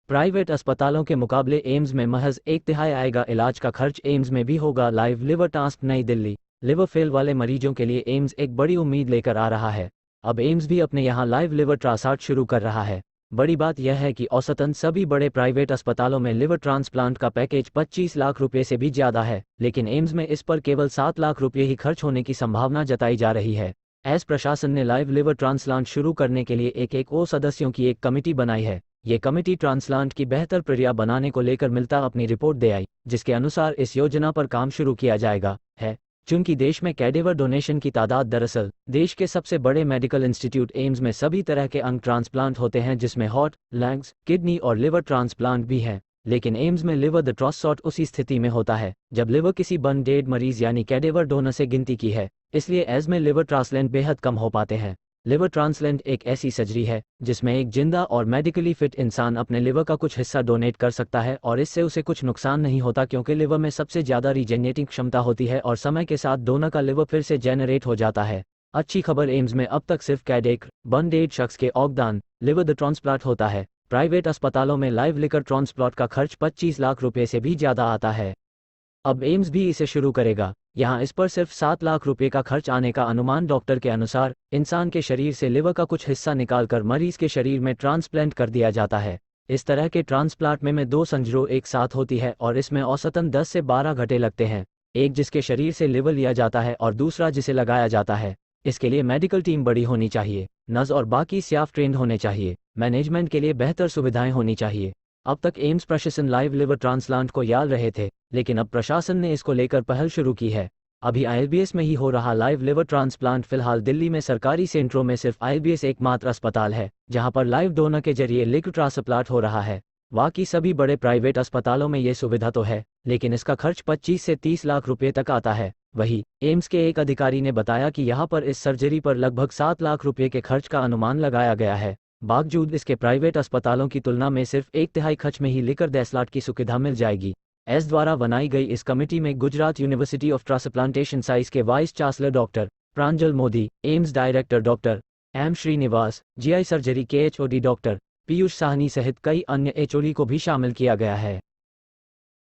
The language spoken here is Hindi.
प्राइवेट अस्पतालों के मुकाबले एम्स में महज एक तिहाई आएगा इलाज का खर्च। एम्स में भी होगा लाइव लिवर ट्रांसप्लांट। नई दिल्ली। लिवर फेल वाले मरीजों के लिए एम्स एक बड़ी उम्मीद लेकर आ रहा है। अब एम्स भी अपने यहाँ लाइव लिवर ट्रांसप्लांट शुरू कर रहा है। बड़ी बात यह है कि औसतन सभी बड़े प्राइवेट अस्पतालों में लिवर ट्रांसप्लांट का पैकेज 25 लाख रुपये से भी ज़्यादा है, लेकिन एम्स में इस पर केवल 7 लाख रुपये ही खर्च होने की संभावना जताई जा रही है। एस प्रशासन ने लाइव लिवर ट्रांसप्लांट शुरू करने के लिए एक सदस्यों की एक कमेटी बनाई है। ये कमेटी ट्रांसप्लांट की बेहतर प्रक्रिया बनाने को लेकर मिलता अपनी रिपोर्ट दे आई, जिसके अनुसार इस योजना पर काम शुरू किया जाएगा है। चूंकि देश में कैडेवर डोनेशन की तादाद दरअसल देश के सबसे बड़े मेडिकल इंस्टीट्यूट एम्स में सभी तरह के अंग ट्रांसप्लांट होते हैं, जिसमें हार्ट, लंग्स, किडनी और लिवर ट्रांसप्लांट भी हैं। लेकिन एम्स में लिवर द ट्रांसप्लांट उसी स्थिति में होता है जब लिवर किसी बर्न डेड मरीज यानी कैडेवर डोनर से गिनती की है, इसलिए एम्स में लिवर ट्रांसप्लांट बेहद कम हो पाते हैं। लिवर ट्रांसप्लांट एक ऐसी सर्जरी है जिसमें एक जिंदा और मेडिकली फिट इंसान अपने लिवर का कुछ हिस्सा डोनेट कर सकता है और इससे उसे कुछ नुकसान नहीं होता, क्योंकि लिवर में सबसे ज़्यादा रीजेनरेटिंग क्षमता होती है और समय के साथ डोनर का लिवर फिर से जेनरेट हो जाता है। अच्छी खबर, एम्स में अब तक सिर्फ कैडेक बर्न डेड शख्स के ऑर्गन लिवर द ट्रांसप्लांट होता है। प्राइवेट अस्पतालों में लाइव लिवर ट्रांसप्लांट का खर्च 25 लाख रुपये से भी ज़्यादा आता है। अब एम्स भी इसे शुरू करेगा। यहाँ इस पर सिर्फ 7 लाख रुपये का खर्च आने का अनुमान। डॉक्टर के अनुसार इंसान के शरीर से लिवर का कुछ हिस्सा निकालकर मरीज के शरीर में ट्रांसप्लांट कर दिया जाता है। इस तरह के ट्रांसप्लांट में दो संजरों एक साथ होती है और इसमें औसतन 10 से 12 घंटे लगते हैं, एक जिसके शरीर से लिवर लिया जाता है और दूसरा जिसे लगाया जाता है। इसके लिए मेडिकल टीम बड़ी होनी चाहिए, नर्स और बाकी स्टाफ ट्रेंड होने चाहिए, मैनेजमेंट के लिए बेहतर सुविधाएं होनी चाहिए। अब तक एम्स प्रशासन लाइव लिवर ट्रांसप्लांट को याल रहे थे, लेकिन अब प्रशासन ने इसको लेकर पहल शुरू की है। अभी आईएलबीएस में ही हो रहा लाइव लिवर ट्रांसप्लांट। फिलहाल दिल्ली में सरकारी सेंटरों में सिर्फ आईएलबीएस एकमात्र अस्पताल है जहां पर लाइव डोनर के जरिए लिवर ट्रांसप्लांट हो रहा है। बाकी सभी बड़े प्राइवेट अस्पतालों में ये सुविधा तो है, लेकिन इसका खर्च 25 से 30 लाख रुपये तक आता है। वहीं एम्स के एक अधिकारी ने बताया कि यहाँ पर इस सर्जरी पर लगभग 7 लाख रुपये के खर्च का अनुमान लगाया गया है। बावजूद इसके प्राइवेट अस्पतालों की तुलना में सिर्फ एक तिहाई खर्च में ही लिवर ट्रांसप्लांट की सुविधा मिल जाएगी। एस द्वारा बनाई गई इस कमेटी में Gujarat university of transplantation science के vice chancellor doctor Pranjal Modi, AIIMS director doctor M Srinivas, GI surgery के एचओडी डॉक्टर पीयूष साहनी सहित कई अन्य एचओडी को भी शामिल किया गया है।